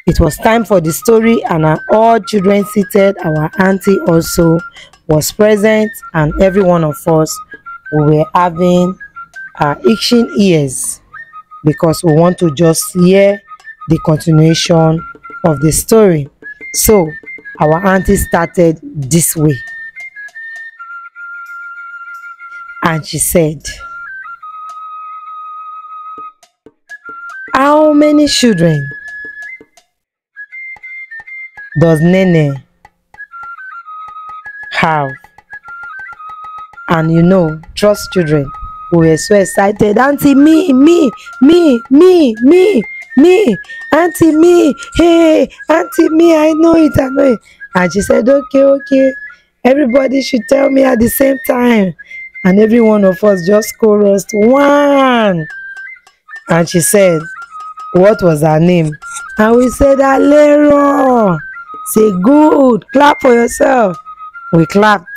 It was time for the story, and all children seated. Our auntie also was present, and every one of us, we were having our itching ears because we want to just hear the continuation of the story. So our auntie started this way, and she said, "How many children does Nene have?" And you know, trust children, we were so excited. "Auntie, me, auntie, me, hey, auntie, me, I know it. And she said, okay, everybody should tell me at the same time. And every one of us just chorused, one. And she said, what was her name? And we said, Alero. Say, good, clap for yourself. We clapped.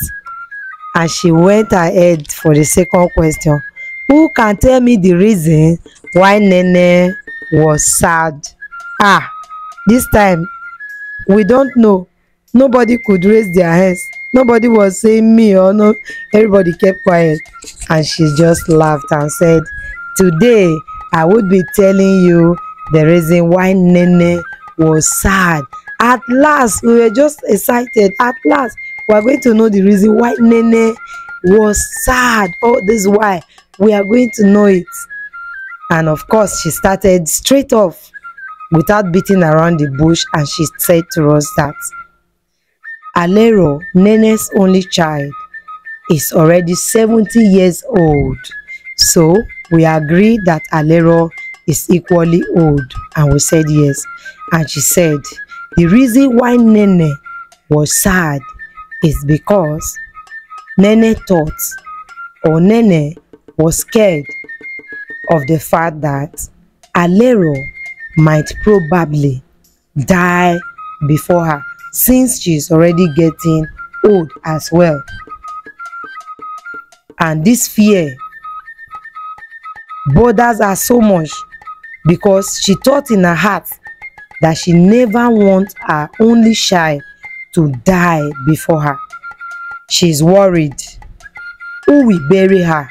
And she went ahead for the second question. Who can tell me the reason why Nene was sad? This time we don't know. Nobody could raise their hands. Nobody was saying me or no. Everybody kept quiet, and she just laughed and said, today I would be telling you the reason why Nene was sad. At last, we were just excited. At last, we are going to know the reason why Nene was sad. Oh, this is why we are going to know it. And of course, she started straight off without beating around the bush, and she said to us that Alero, Nene's only child, is already 70 years old. So we agreed that Alero is equally old, and we said yes. And she said the reason why Nene was sad is because Nene thought, or Nene was scared of the fact that Alero might probably die before her, since she is already getting old as well. And this fear bothers her so much because she thought in her heart that she never wants her only child to die before her. She is worried who will bury her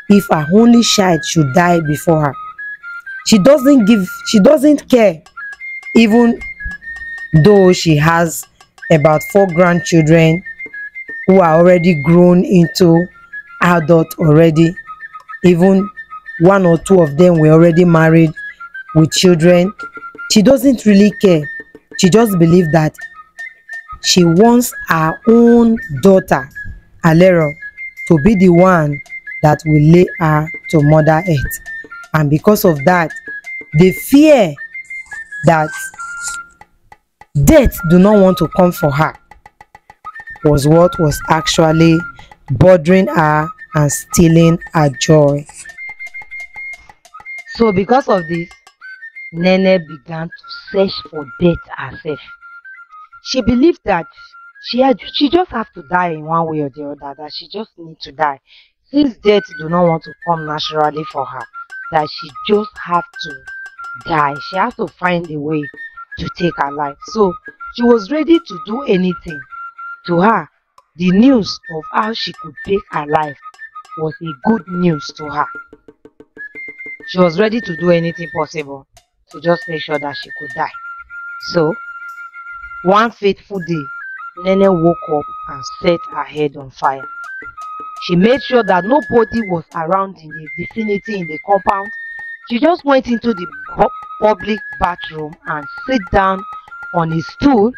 if her only child should die before her. She doesn't care, even though she has about 4 grandchildren who are already grown into adult already. Even 1 or 2 of them were already married with children. She doesn't really care. She just believes that she wants her own daughter, Alero, to be the one that will lay her to Mother Earth. And because of that, the fear that death do not want to come for her was what was actually bothering her and stealing her joy. So because of this, Nene began to search for death herself. She believed that she just have to die in one way or the other, that she just needs to die. Since death do not want to come naturally for her, that she just have to die. She has to find a way to take her life. So she was ready to do anything. To her, the news of how she could take her life was a good news to her. She was ready to do anything possible to just make sure that she could die. So one fateful day, Nene woke up and set her head on fire. She made sure that nobody was around in the vicinity, in the compound. She just went into the public bathroom and sat down on a stool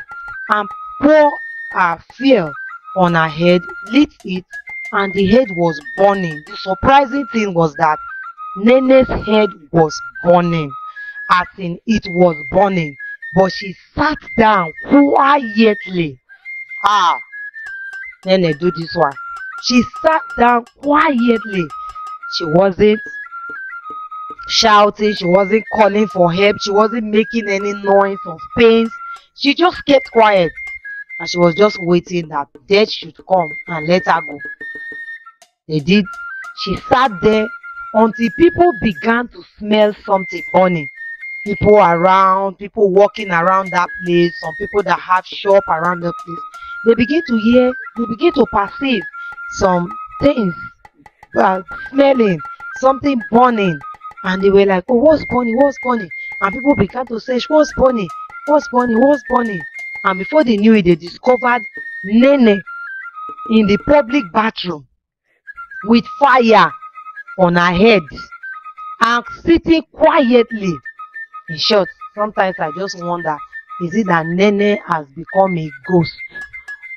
and poured her fuel on her head, lit it, and the head was burning. The surprising thing was that Nene's head was burning, as in it was burning, but she sat down quietly. Nene, do this one. She sat down quietly. She wasn't shouting, she wasn't calling for help, she wasn't making any noise of pains. She just kept quiet, and she was just waiting that death should come and let her go. They did. She sat there until people began to smell something burning. people around, people walking around that place, some people that have shop around the place, they begin to perceive some things, smelling, something burning, and they were like, oh, what's burning, what's burning? And people began to search, what's burning, what's burning, what's burning? And before they knew it, they discovered Nene in the public bathroom with fire on her head and sitting quietly. In short, sometimes I just wonder, is it that Nene has become a ghost,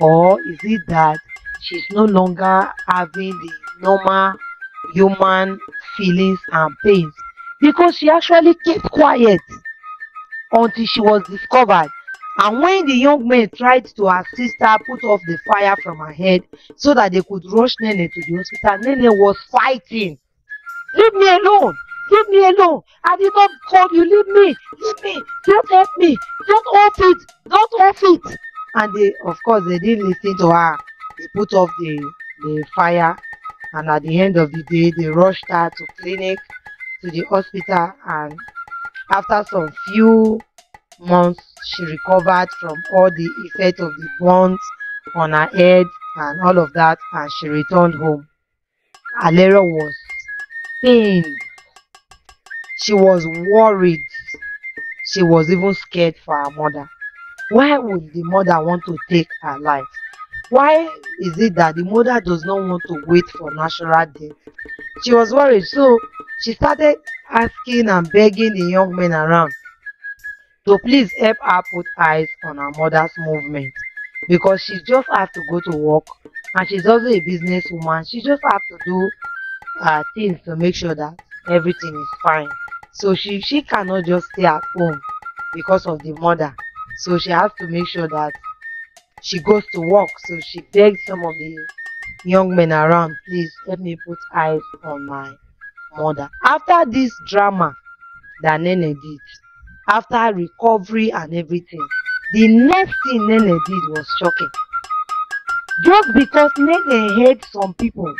or is it that she's no longer having the normal human feelings and pains, because she actually kept quiet until she was discovered. And when the young men tried to assist her put off the fire from her head so that they could rush Nene to the hospital, Nene was fighting. Leave me alone! Leave me alone! I did not call you! Leave me! Leave me! Don't help me! Don't off it! Don't off it! And they, of course, they didn't listen to her. They put off the fire, and at the end of the day, they rushed her to clinic, to the hospital, and after some few months, she recovered from all the effect of the burns on her head and all of that, and she returned home. Alera was pained. She was worried. She was even scared for her mother. Why would the mother want to take her life? Why is it that the mother does not want to wait for natural death? She was worried, so she started asking and begging the young men around to please help her put eyes on her mother's movement, because she just has to go to work, and she's also a businesswoman. She just has to do things to make sure that everything is fine. So she cannot just stay at home because of the mother. So she has to make sure that she goes to work. So she begged some of the young men around, please help me put eyes on my mother. After this drama that Nene did, after recovery and everything, the next thing Nene did was shocking. Just because Nene heard some people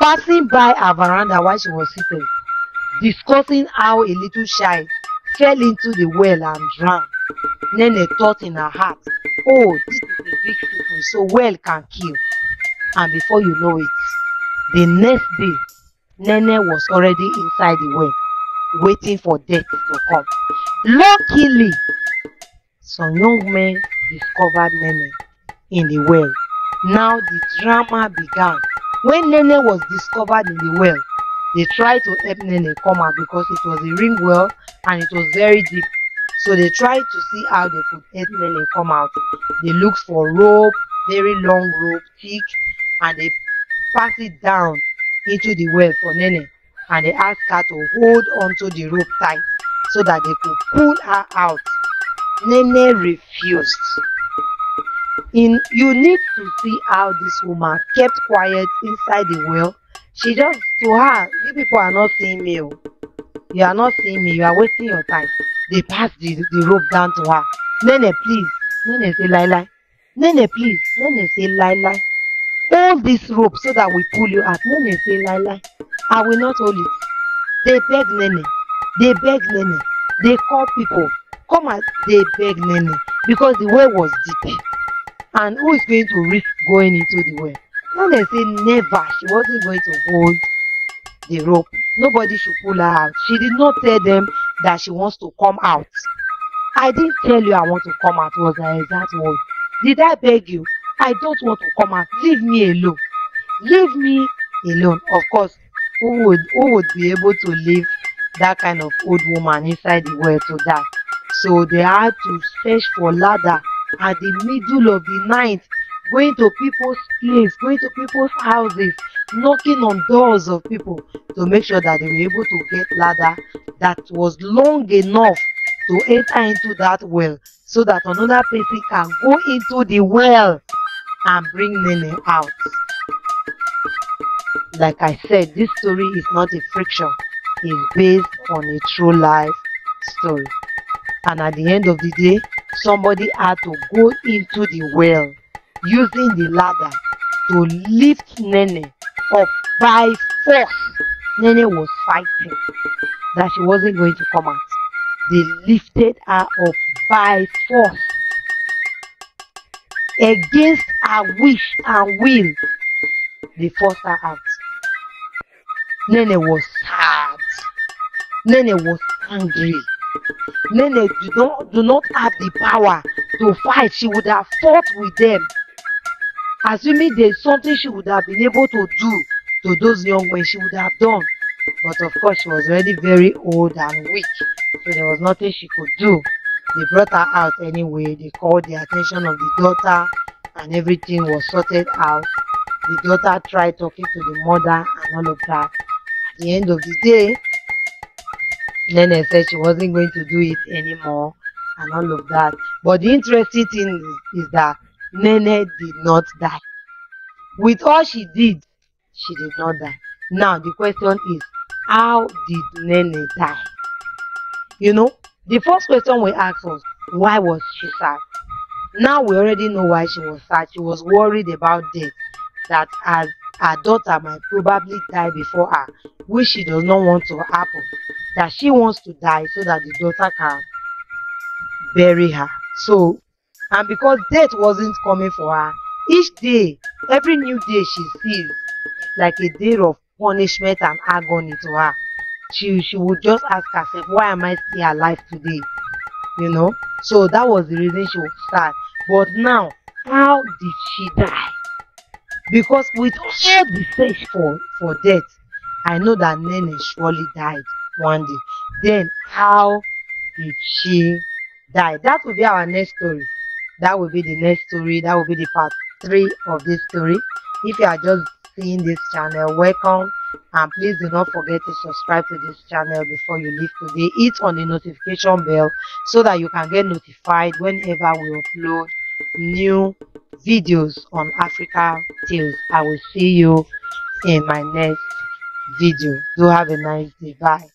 passing by her veranda while she was seated, discussing how a little child fell into the well and drowned, Nene thought in her heart, oh, this is a big secret, so well can kill. And before you know it, the next day, Nene was already inside the well, waiting for death to come. Luckily, some young men discovered Nene in the well. Now the drama began. When Nene was discovered in the well, they tried to help Nene come out because it was a ring well and it was very deep. So they tried to see how they could help Nene come out. They looked for rope, very long rope, thick, and they passed it down into the well for Nene, and they asked her to hold onto the rope tight so that they could pull her out. Nene refused. You need to see how this woman kept quiet inside the well. She just, to her, you people are not seeing me. You are not seeing me. You are wasting your time. They passed the rope down to her. Nene, please. Nene say, lie, lie. Nene, please. Nene say, lie, lie. Hold this rope so that we pull you out. Nene say, lie, lie. I will not hold it. They beg Nene. They beg Nene. They call people. Come and they beg Nene. Because the well was deep. And who is going to risk going into the well? Nene say never. She wasn't going to hold the rope. Nobody should pull her out. She did not tell them that she wants to come out. I didn't tell you I want to come out, was her exact word. Did I beg you? I don't want to come out. Leave me alone. Leave me alone. Of course, who would be able to leave that kind of old woman inside the well to die? So they had to search for ladder at the middle of the night, going to people's place, going to people's houses, knocking on doors of people to make sure that they were able to get ladder that was long enough to enter into that well, so that another person can go into the well and bring Nene out. Like I said, this story is not a fiction. It's based on a true life story. And at the end of the day, somebody had to go into the well using the ladder to lift Nene up by force. Nene was fighting. that she wasn't going to come out. They lifted her up by force against her wish and will. They forced her out. Nene was sad. Nene was angry. Nene do not have the power to fight. She would have fought with them. Assuming there's something she would have been able to do to those young men, she would have done. But of course, she was already very old and weak, so there was nothing she could do. They brought her out anyway. They called the attention of the daughter, and everything was sorted out. The daughter tried talking to the mother and all of that. At the end of the day, Nene said she wasn't going to do it anymore and all of that. But the interesting thing is that Nene did not die. With all she did not die. Now the question is, how did Nene die? You know, the first question we asked was, why was she sad? Now we already know why she was sad. She was worried about death, that as her daughter might probably die before her, which she does not want to happen, that she wants to die so that the daughter can bury her. So, and because death wasn't coming for her, each day, every new day she sees, it's like a day of punishment and agony to her. She would just ask herself, why am I still alive today? You know? So that was the reason she was sad. But now, how did she die? Because with all the search for death, I know that Nene surely died one day. Then how did she die? That will be our next story. That will be the next story. That will be the part 3 of this story. If you are just seeing this channel, welcome, and please do not forget to subscribe to this channel before you leave today. Hit on the notification bell so that you can get notified whenever we upload new videos on Africa Tales. I will see you in my next video. Do have a nice day. Bye.